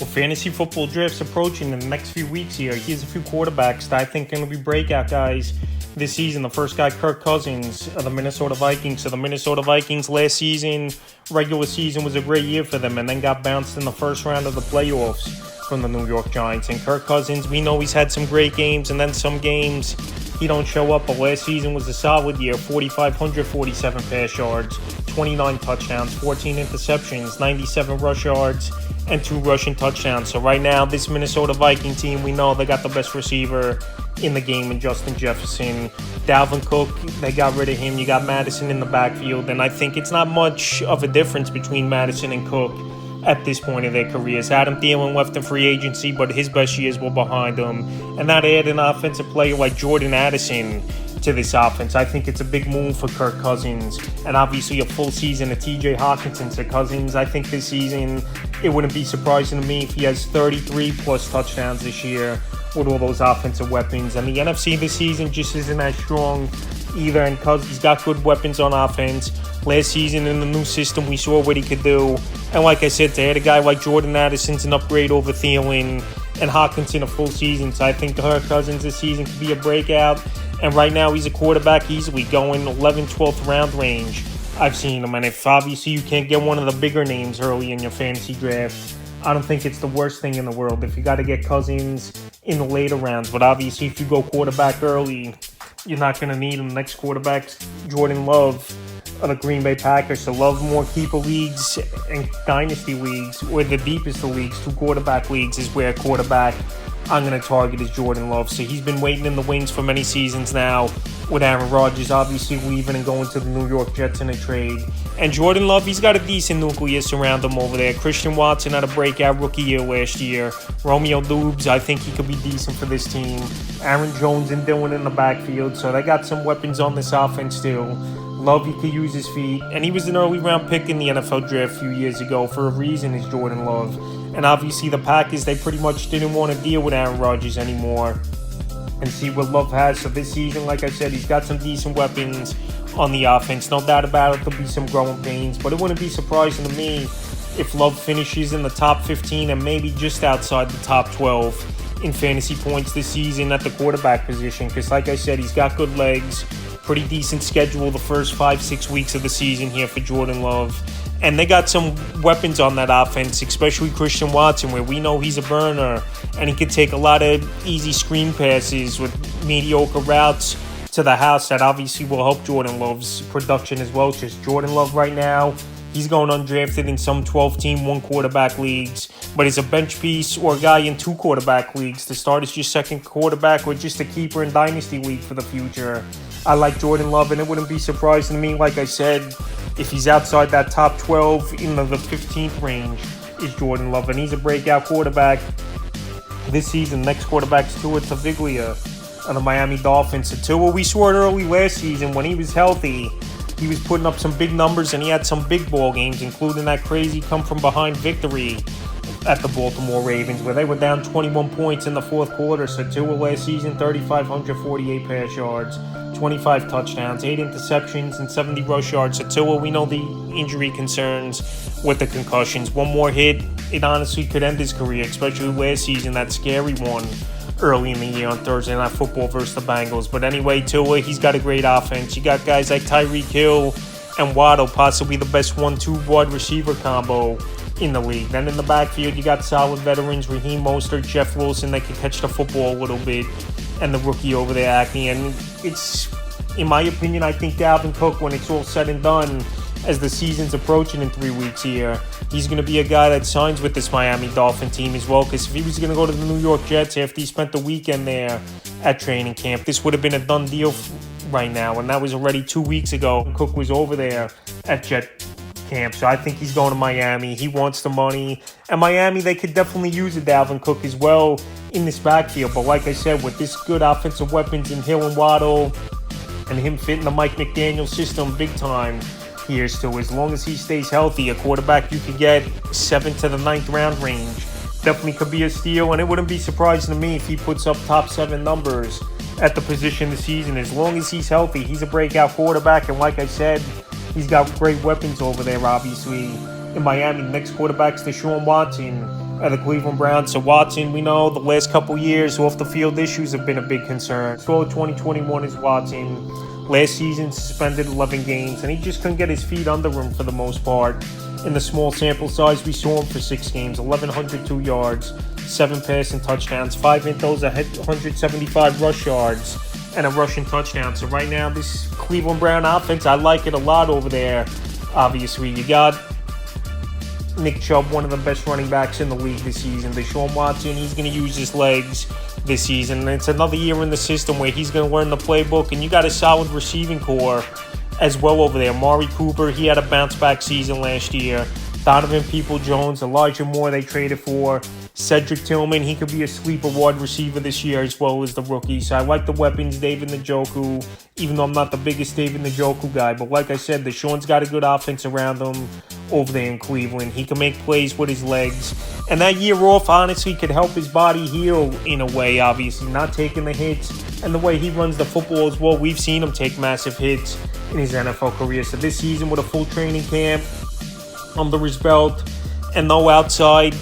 Well, fantasy football draft's approaching in the next few weeks here. Here's a few quarterbacks that I think are going to be breakout guys this season. The first guy, Kirk Cousins of the Minnesota Vikings. So the Minnesota Vikings last season, regular season was a great year for them and then got bounced in the first round of the playoffs from the New York Giants. And Kirk Cousins, we know he's had some great games and then some games he don't show up, but last season was a solid year. 4,547 pass yards, 29 touchdowns, 14 interceptions, 97 rush yards, and 2 rushing touchdowns. So right now, this Minnesota Viking team, we know they got the best receiver in the game in Justin Jefferson. Dalvin Cook, they got rid of him. You got Madison in the backfield, and I think it's not much of a difference between Madison and Cook at this point in their careers. Adam Thielen left in free agency, but his best years were behind him. And that add an offensive player like Jordan Addison to this offense. I think it's a big move for Kirk Cousins. And obviously a full season of TJ Hawkinson to Cousins. I think this season, it wouldn't be surprising to me if he has 33 plus touchdowns this year with all those offensive weapons. And the NFC this season just isn't as strong either, and Cousins got good weapons on offense. Last season in the new system, we saw what he could do. And like I said, to add a guy like Jordan Addison's an upgrade over Thielen, and Hawkinson a full season. So I think Kirk Cousins this season could be a breakout. And right now, he's a quarterback easily going 11th, 12th round range. I've seen him. And if obviously you can't get one of the bigger names early in your fantasy draft, I don't think it's the worst thing in the world if you got to get Cousins in the later rounds. But obviously, if you go quarterback early, you're not going to need him. The next quarterback's Jordan Love of the Green Bay Packers. So Love more keeper leagues and dynasty leagues, or the deepest of leagues, 2 quarterback leagues, is where quarterback I'm going to target is Jordan Love. So he's been waiting in the wings for many seasons now with Aaron Rodgers obviously leaving and going to the New York Jets in a trade. And Jordan Love, he's got a decent nucleus around him over there. Christian Watson had a breakout rookie year last year. Romeo Doubs, I think he could be decent for this team. Aaron Jones and Dillon in the backfield. So they got some weapons on this offense too. Love, he could use his feet. And he was an early round pick in the NFL draft a few years ago for a reason, is Jordan Love. And obviously the Packers, they pretty much didn't want to deal with Aaron Rodgers anymore and see what Love has. So this season, like I said, he's got some decent weapons on the offense. No doubt about it, there'll be some growing pains. But it wouldn't be surprising to me if Love finishes in the top 15 and maybe just outside the top 12 in fantasy points this season at the quarterback position. Because like I said, he's got good legs. Pretty decent schedule the first 5-6 weeks of the season here for Jordan Love. And they got some weapons on that offense, especially Christian Watson, where we know he's a burner and he could take a lot of easy screen passes with mediocre routes to the house that obviously will help Jordan Love's production as well. Just Jordan Love right now, he's going undrafted in some 12-team, 1-quarterback leagues, but he's a bench piece or a guy in 2 quarterback leagues to start as your second quarterback or just a keeper in dynasty league for the future. I like Jordan Love, and it wouldn't be surprising to me, like I said, if he's outside that top 12 in the 15th range is Jordan Love, and he's a breakout quarterback this season. Next quarterback's Tua Tagovailoa of the Miami Dolphins. So Tua, we saw it early last season when he was healthy. He was putting up some big numbers, and he had some big ball games, including that crazy come-from-behind victory at the Baltimore Ravens, where they were down 21 points in the fourth quarter. So Tua last season, 3,548 pass yards, 25 touchdowns, 8 interceptions, and 70 rush yards. So Tua, we know the injury concerns with the concussions. One more hit, it honestly could end his career, especially last season, that scary one early in the year on Thursday Night Football versus the Bengals. But anyway, Tua, he's got a great offense. You got guys like Tyreek Hill and Waddle, possibly the best 1-2 wide receiver combo in the league. Then in the backfield, you got solid veterans, Raheem Mostert, Jeff Wilson, they can catch the football a little bit, and the rookie over there, Acme. And it's, in my opinion, I think Dalvin Cook, when it's all said and done, as the season's approaching in 3 weeks here, he's going to be a guy that signs with this Miami Dolphin team as well. Because if he was going to go to the New York Jets after he spent the weekend there at training camp, this would have been a done deal right now. And that was already 2 weeks ago. Cook was over there at Jet camp. So I think he's going to Miami. He wants the money. And Miami, they could definitely use a Dalvin Cook as well in this backfield. But like I said, with this good offensive weapons in Hill and Waddle and him fitting the Mike McDaniel system big time here still, as long as he stays healthy, a quarterback you could get 7th to the 9th round range definitely could be a steal. And it wouldn't be surprising to me if he puts up top 7 numbers at the position this season. As long as he's healthy, he's a breakout quarterback. And like I said, he's got great weapons over there, obviously. In Miami, the next quarterback's Deshaun Watson the Cleveland Browns. So Watson, we know the last couple years off the field issues have been a big concern. So 2021 is Watson. Last season suspended 11 games, and he just couldn't get his feet under him for the most part. In the small sample size, we saw him for 6 games, 1,102 yards, 7 passing touchdowns, 5 intos, 175 rush yards, and a rushing touchdown. So right now, this Cleveland Brown offense, I like it a lot over there. Obviously, you got Nick Chubb, one of the best running backs in the league this season. Deshaun Watson, he's going to use his legs this season. And it's another year in the system where he's going to learn the playbook. And you got a solid receiving core as well over there. Amari Cooper, he had a bounce-back season last year. Donovan Peoples-Jones, Elijah Moore they traded for. Cedric Tillman, he could be a sleeper wide receiver this year as well as the rookie. So I like the weapons, David Njoku, even though I'm not the biggest David Njoku guy. But like I said, Deshaun's got a good offense around him over there in Cleveland. He can make plays with his legs. And that year off, honestly, could help his body heal in a way, obviously. Not taking the hits. And the way he runs the football as well, we've seen him take massive hits in his NFL career. So this season with a full training camp under his belt and no outside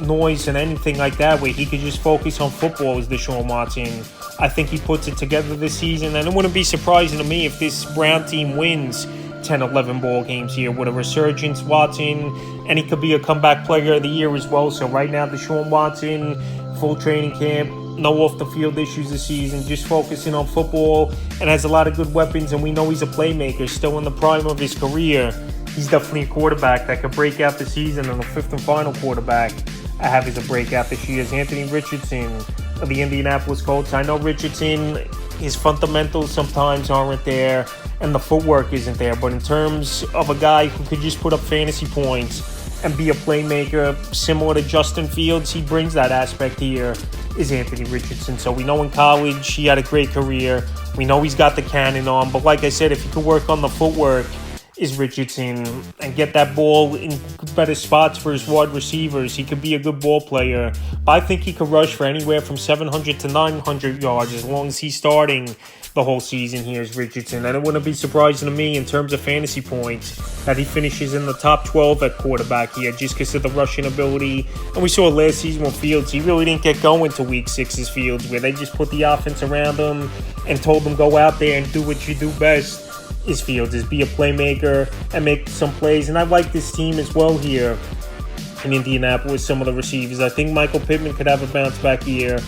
noise and anything like that, where he could just focus on football as Deshaun Watson, I think he puts it together this season. And it wouldn't be surprising to me if this Brown team wins 10, 11 ball games here with a resurgence Watson, and he could be a comeback player of the year as well. So right now, Deshaun Watson, full training camp, no off-the-field issues this season, just focusing on football, and has a lot of good weapons, and we know he's a playmaker, still in the prime of his career. He's definitely a quarterback that could break out the season, and the fifth and final quarterback I have as a breakout this year is Anthony Richardson of the Indianapolis Colts. I know Richardson, his fundamentals sometimes aren't there, and the footwork isn't there, but in terms of a guy who could just put up fantasy points and be a playmaker similar to Justin Fields, he brings that aspect here, is Anthony Richardson. So we know in college he had a great career. We know he's got the cannon on, but like I said, if he could work on the footwork, is Richardson, and get that ball in better spots for his wide receivers, he could be a good ball player. But I think he could rush for anywhere from 700 to 900 yards as long as he's starting the whole season here as Richardson. And it wouldn't be surprising to me in terms of fantasy points that he finishes in the top 12 at quarterback here just because of the rushing ability. And we saw last season with Fields, he really didn't get going to week 6's Fields, where they just put the offense around him and told him go out there and do what you do best. His Fields is be a playmaker and make some plays. And I like this team as well here in Indianapolis, some of the receivers. I think Michael Pittman could have a bounce back year.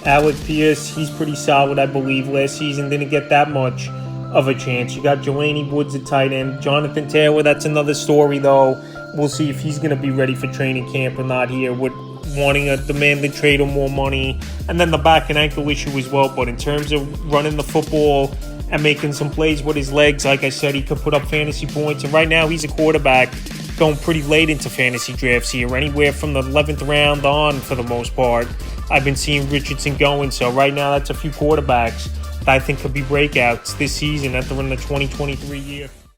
Alec Pierce, he's pretty solid, I believe. Last season didn't get that much of a chance. You got Jelani Woods at tight end. Jonathan Taylor, that's another story though. We'll see if he's going to be ready for training camp or not here with wanting a demanding trade or more money. And then the back and ankle issue as well. But in terms of running the football and making some plays with his legs, like I said, he could put up fantasy points. And right now, he's a quarterback going pretty late into fantasy drafts here, anywhere from the 11th round on for the most part. I've been seeing Richardson going, so right now that's a few quarterbacks that I think could be breakouts this season entering the 2023 year.